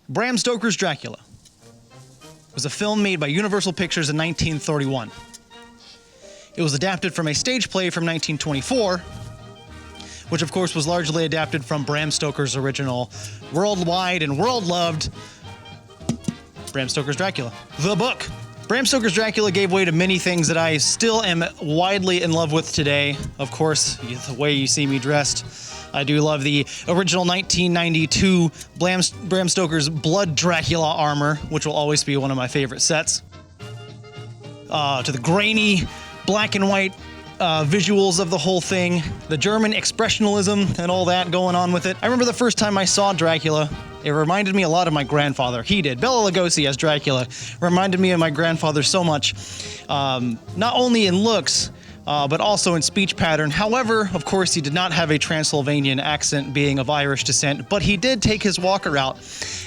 Bram Stoker's Dracula was a film made by Universal Pictures in 1931. It was adapted from a stage play from 1924, which of course was largely adapted from Bram Stoker's original worldwide and world-loved Bram Stoker's Dracula, the book. Bram Stoker's Dracula gave way to many things that I still am widely in love with today. Of course, the way you see me dressed. I do love the original 1992 Bram Stoker's Blood Dracula armor, which will always be one of my favorite sets. To the grainy black and white visuals of the whole thing, the German expressionism and all that going on with it. I remember the first time I saw Dracula, it reminded me a lot of my grandfather. He did. Bela Lugosi as Dracula reminded me of my grandfather so much, not only in looks, but also in speech pattern. However, of course, he did not have a Transylvanian accent, being of Irish descent, but he did take his walker out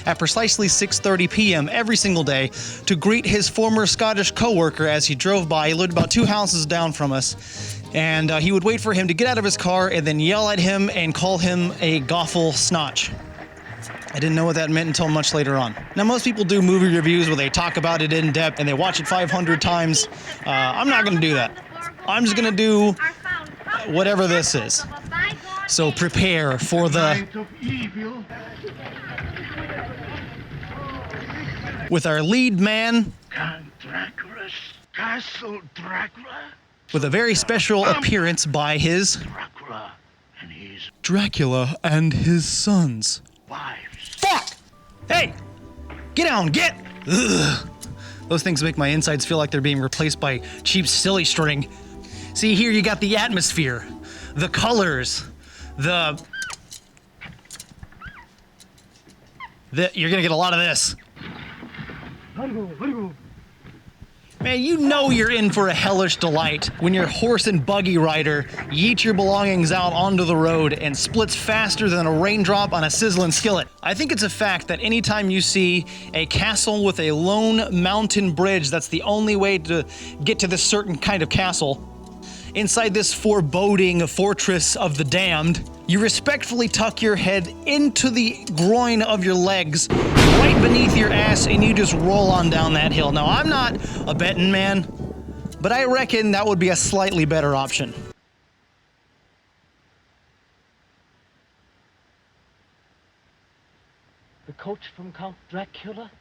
at precisely 6:30 p.m. every single day to greet his former Scottish co-worker as he drove by. He lived about 2 houses down from us, and he would wait for him to get out of his car and then yell at him and call him a goffle snotch. I didn't know what that meant until much later on. Now, most people do movie reviews where they talk about it in depth and they watch it 500 times. I'm not going to do that. I'm just going to do whatever this is. So prepare for the... With our lead man... Castle Dracula? With a very special appearance by his... Dracula and his sons. Wives. Fuck! Hey! Get down, get! Ugh. Those things make my insides feel like they're being replaced by cheap silly string. See, here you got the atmosphere, the colors, you're gonna get a lot of this. Man, you know you're in for a hellish delight when your horse and buggy rider yeets your belongings out onto the road and splits faster than a raindrop on a sizzling skillet. I think it's a fact that anytime you see a castle with a lone mountain bridge, that's the only way to get to this certain kind of castle. Inside this foreboding fortress of the damned, you respectfully tuck your head into the groin of your legs, right beneath your ass, and you just roll on down that hill. Now, I'm not a betting man, but I reckon that would be a slightly better option. The coach from Count Dracula?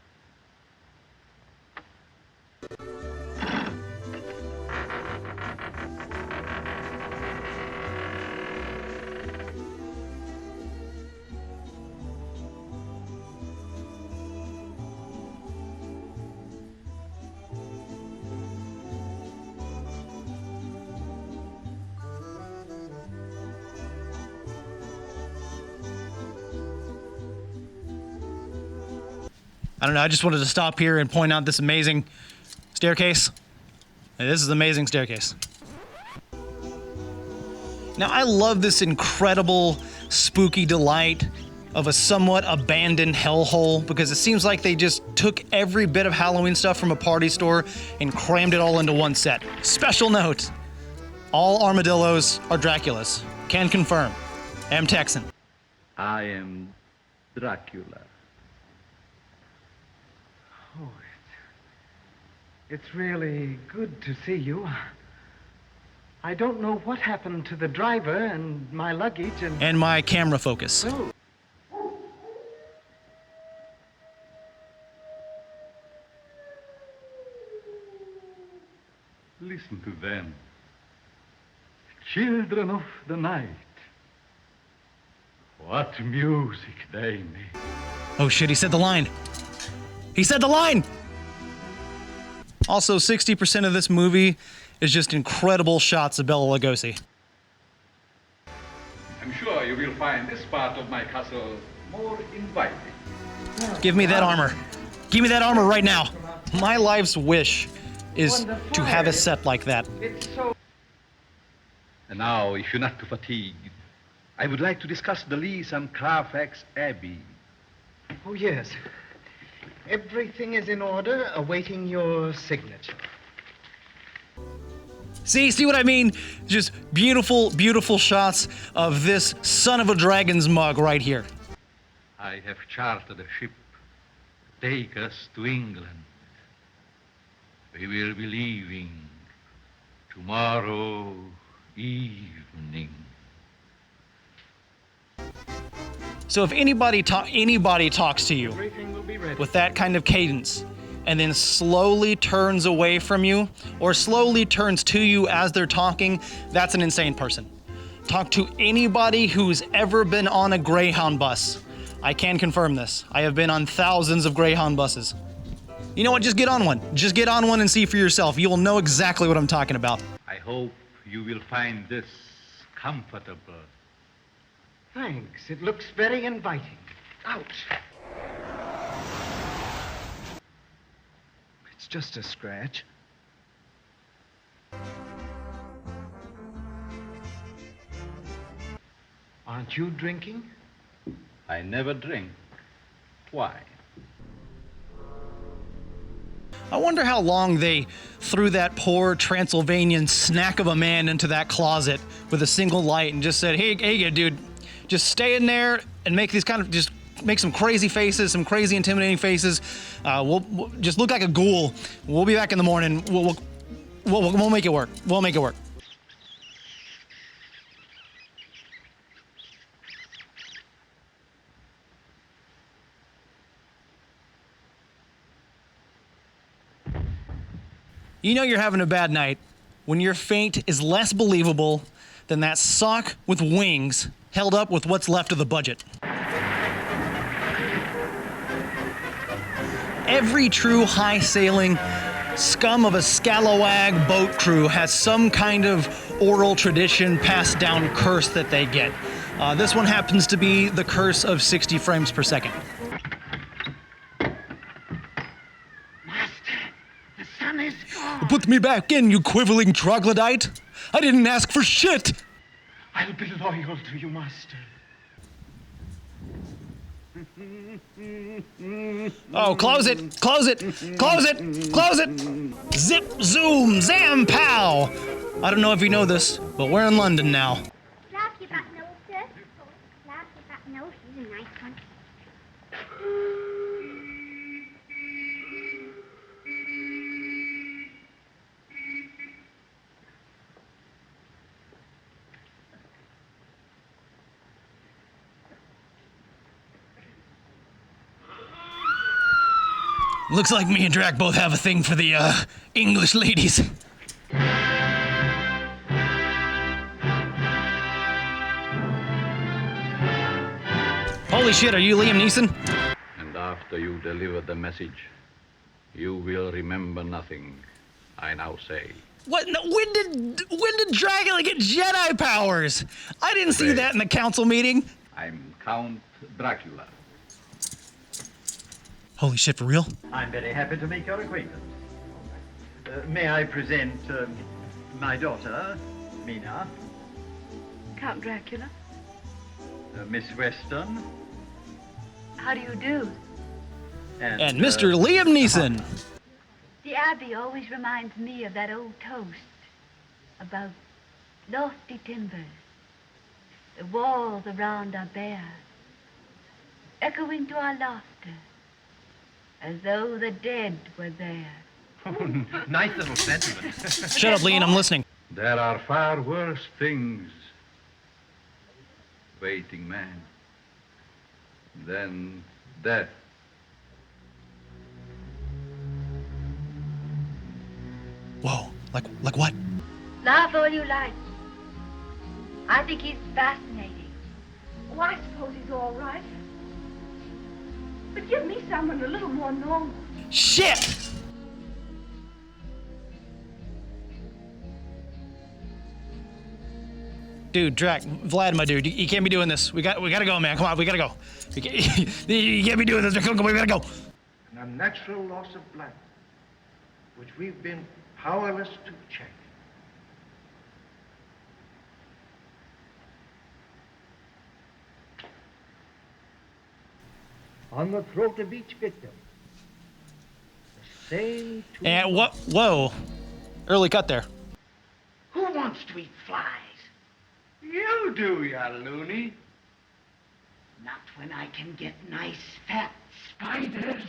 I don't know, I just wanted to stop here and point out this amazing staircase. This is an amazing staircase. Now, I love this incredible, spooky delight of a somewhat abandoned hellhole, because it seems like they just took every bit of Halloween stuff from a party store and crammed it all into one set. Special note, all armadillos are Draculas. Can confirm. Am Texan. I am Dracula. Oh, it's really good to see you. I don't know what happened to the driver and my luggage and my camera focus. Oh. Listen to them. Children of the night. What music they make. Oh shit, he said the line. He said the line! Also, 60% of this movie is just incredible shots of Bela Lugosi. I'm sure you will find this part of my castle more inviting. Give me that armor. Give me that armor right now. My life's wish is to have a set like that. And now, if you're not too fatigued, I would like to discuss the lease on Carfax Abbey. Oh, yes. Everything is in order, awaiting your signature. See what I mean? Just beautiful, beautiful shots of this son of a dragon's mug right here. I have chartered a ship take us to England. We will be leaving tomorrow evening. So if anybody talks to you Everything will be ready. with that kind of cadence and then slowly turns away from you or slowly turns to you as they're talking, that's an insane person. Talk to anybody who's ever been on a Greyhound bus. I can confirm this. I have been on thousands of Greyhound buses. You know what? Just get on one. Just get on one and see for yourself. You will know exactly what I'm talking about. I hope you will find this comfortable. Thanks. It looks very inviting. Ouch. It's just a scratch. Aren't you drinking? I never drink. Why? I wonder how long they threw that poor Transylvanian snack of a man into that closet with a single light and just said, hey, dude, just stay in there and make these just make some crazy faces, some crazy intimidating faces. We'll just look like a ghoul. We'll be back in the morning. We'll make it work. We'll make it work. You know you're having a bad night when your faint is less believable than that sock with wings held up with what's left of the budget. Every true high-sailing scum of a scalawag boat crew has some kind of oral tradition passed down curse that they get. This one happens to be the curse of 60 frames per second. Put me back in, you quivering troglodyte! I didn't ask for shit! I'll be loyal to you, Master. Oh, close it! Close it! Close it! Close it! Zip, zoom, zam, pow! I don't know if you know this, but we're in London now. Slap your back nose, sir. Slap your back nose. He's a nice one. Looks like me and Drac both have a thing for the, English ladies. Holy shit, are you Liam Neeson? And after you deliver the message, you will remember nothing, I now say. What? No, when did Dracula get Jedi powers? I didn't see that in the council meeting. I'm Count Dracula. Holy shit, for real? I'm very happy to make your acquaintance. May I present my daughter, Mina, Count Dracula, Miss Weston, how do you do? And Mr. Liam Neeson. The Abbey always reminds me of that old toast about lofty timbers. The walls around are bare, echoing to our laughter, as though the dead were there. Nice little sentiment. Shut up, Liam, I'm listening. There are far worse things, waiting man, than death. Whoa, like what? Laugh all you like. I think he's fascinating. Oh, I suppose he's all right. But give me someone a little more normal. Shit! Dude, Drac, Vlad, my dude, you can't be doing this. We gotta go, man. Come on, we gotta go. You can't be doing this. We gotta go. An unnatural loss of blood, which we've been powerless to check. On the throat of each victim, the same two... And what? Whoa. Early cut there. Who wants to eat flies? You do, ya loony. Not when I can get nice fat spiders.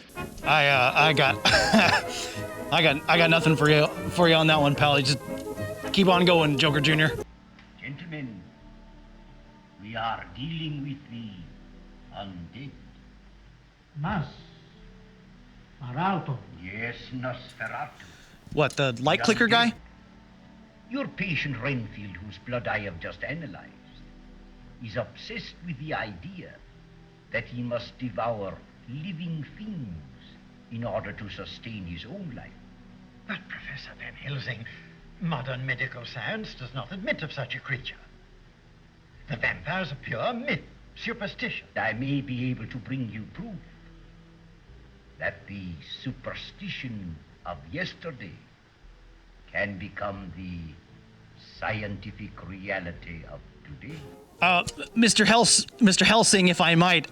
I got I got nothing for you on that one, pal. You just keep on going, Joker Jr. Gentlemen, we are dealing with the undead. Mas. Maralto. Yes, Nosferatu. What, the light clicker guy? Your patient Renfield, whose blood I have just analyzed, is obsessed with the idea that he must devour living things in order to sustain his own life. But, Professor Van Helsing, modern medical science does not admit of such a creature. The vampire's a pure myth, superstition. I may be able to bring you proof that the superstition of yesterday can become the scientific reality of today. Mr. Helsing, if I might,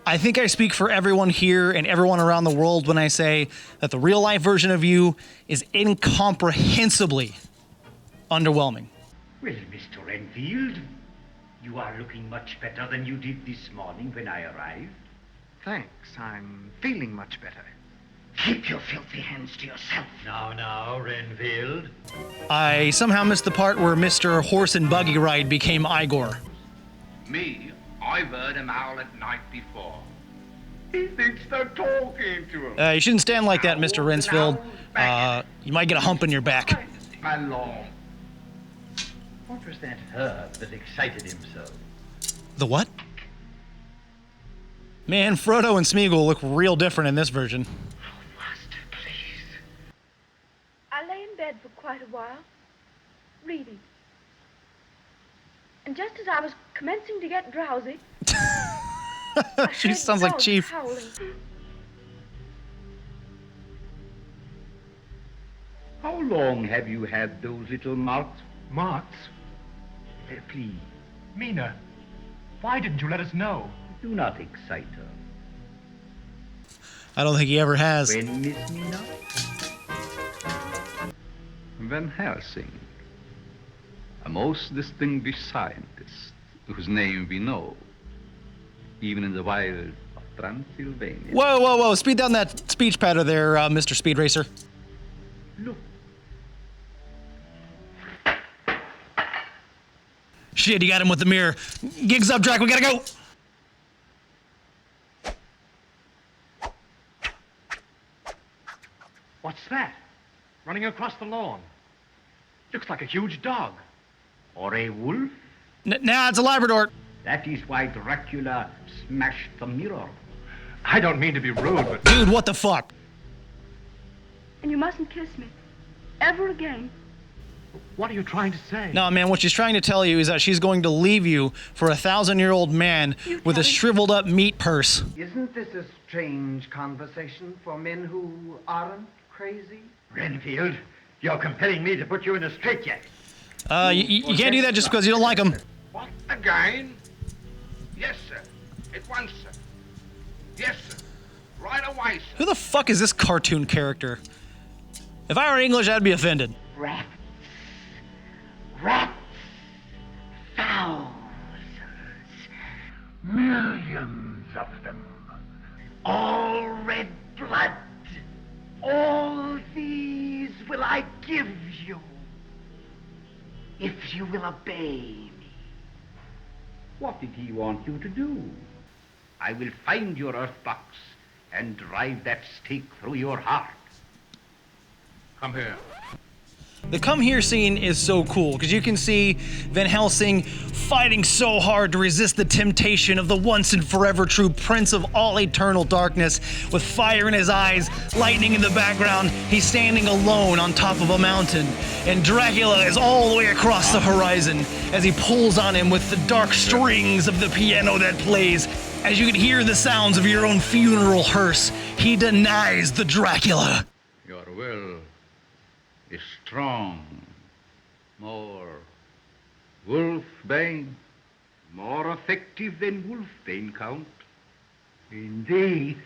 I think I speak for everyone here and everyone around the world when I say that the real-life version of you is incomprehensibly underwhelming. Well, Mr. Renfield, you are looking much better than you did this morning when I arrived. Thanks. I'm feeling much better. Keep your filthy hands to yourself. Now, Renfield. I somehow missed the part where Mr. Horse and Buggy Ride became Igor. Me, I've heard him howl at night before. He thinks they're talking to him. You shouldn't stand like that, Mr. Rensfield. You might get a hump in your back. My lord. What was that herb that excited him so? The what? Man, Frodo and Smeagol look real different in this version. Master, please. I lay in bed for quite a while, reading. And just as I was commencing to get drowsy, She sounds like Chief. Howling. How long have you had those little marks? Marks? Please, Mina, why didn't you let us know? do not excite her. I don't think he ever has. When, Miss Mina? Van Helsing, a most distinguished scientist whose name we know, even in the wild of Transylvania. Whoa. Speed down that speech pattern there, Mr. Speed Racer. Look. Shit, you got him with the mirror. Gigs up, Drac, we gotta go! What's that? Running across the lawn. Looks like a huge dog. Or a wolf? Nah, it's a Labrador. That is why Dracula smashed the mirror. I don't mean to be rude, but... Dude, what the fuck? And you mustn't kiss me. Ever again. What are you trying to say? No, man, what she's trying to tell you is that she's going to leave you for a 1,000-year-old man with a shriveled up meat purse. Isn't this a strange conversation for men who aren't crazy? Renfield, you're compelling me to put you in a straitjacket. You can't do that just because you don't like him. What, again? Yes, sir. At once, sir. Yes, sir. Right away, sir. Who the fuck is this cartoon character? If I were English, I'd be offended. Rats. Thousands. Millions of them. All red blood. All these will I give you, if you will obey me. What did he want you to do? I will find your earth box and drive that stake through your heart. Come here. The come here scene is so cool because you can see Van Helsing fighting so hard to resist the temptation of the once and forever true Prince of all eternal darkness. With fire in his eyes, lightning in the background, he's standing alone on top of a mountain, and Dracula is all the way across the horizon as he pulls on him with the dark strings of the piano that plays. As you can hear the sounds of your own funeral hearse, he denies the Dracula. Your will is strong, more wolfbane. More effective than wolfbane, Count. Indeed.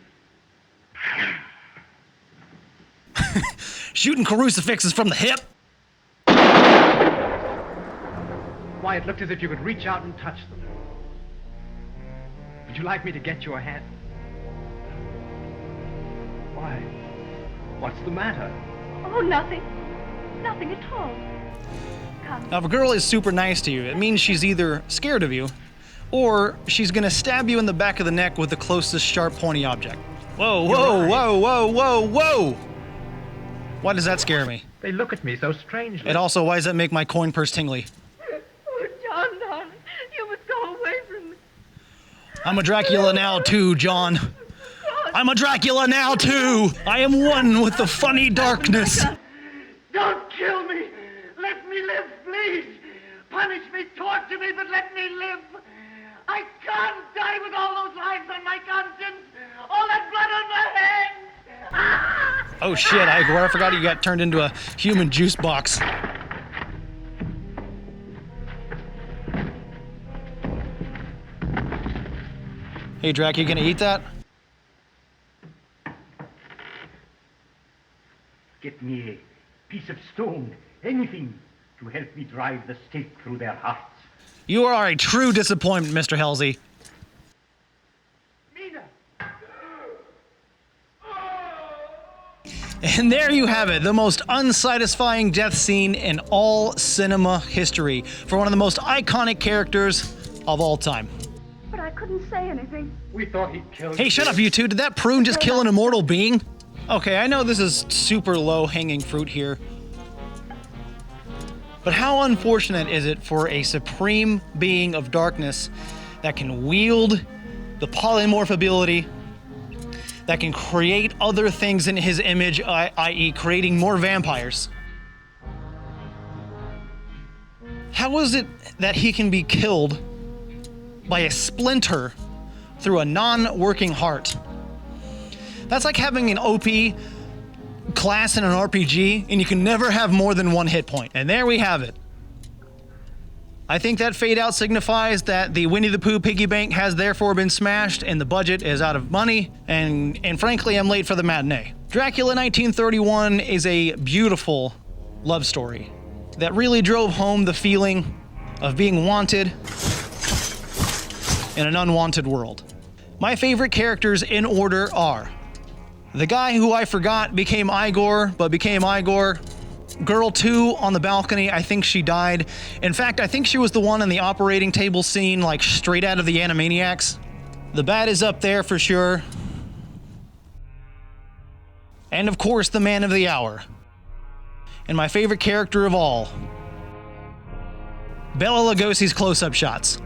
Shooting crucifixes from the hip. Why, it looked as if you could reach out and touch them. Would you like me to get your hat? Why? What's the matter? Oh, nothing. Nothing at all. Come. Now, if a girl is super nice to you, it means she's either scared of you, or she's gonna stab you in the back of the neck with the closest sharp, pointy object. Whoa, whoa, right. whoa, whoa, whoa, whoa! Why does that scare me? They look at me so strangely. And also, why does that make my coin purse tingly? Oh, John, darling, you must go away from me. I'm a Dracula now too, John. I'm a Dracula now too! I am one with the funny darkness. Don't kill me! Let me live, please! Punish me, torture me, but let me live! I can't die with all those lives on my conscience! All that blood on my hands! Ah! Oh shit, I forgot you got turned into a human juice box. Hey Drac, you gonna eat that? Get me a piece of stone, anything, to help me drive the stake through their hearts. You are a true disappointment, Mr. Helsing. Mina! And there you have it, the most unsatisfying death scene in all cinema history for one of the most iconic characters of all time. But I couldn't say anything. We thought he'd killed Hey, you. shut up, you two. Did that prune just kill an immortal being? Okay, I know this is super low-hanging fruit here. But how unfortunate is it for a supreme being of darkness that can wield the polymorph ability, that can create other things in his image, i.e. creating more vampires? How is it that he can be killed by a splinter through a non-working heart? That's like having an OP class in an RPG, and you can never have more than one hit point. And there we have it. I think that fade out signifies that the Winnie the Pooh piggy bank has therefore been smashed and the budget is out of money, and frankly, I'm late for the matinee. Dracula 1931 is a beautiful love story that really drove home the feeling of being wanted in an unwanted world. My favorite characters in order are the guy who I forgot became Igor, but became Igor. Girl 2 on the balcony, I think she died. In fact, I think she was the one in the operating table scene, like straight out of the Animaniacs. The bat is up there for sure. And of course, the man of the hour. And my favorite character of all, Bela Lugosi's close-up shots.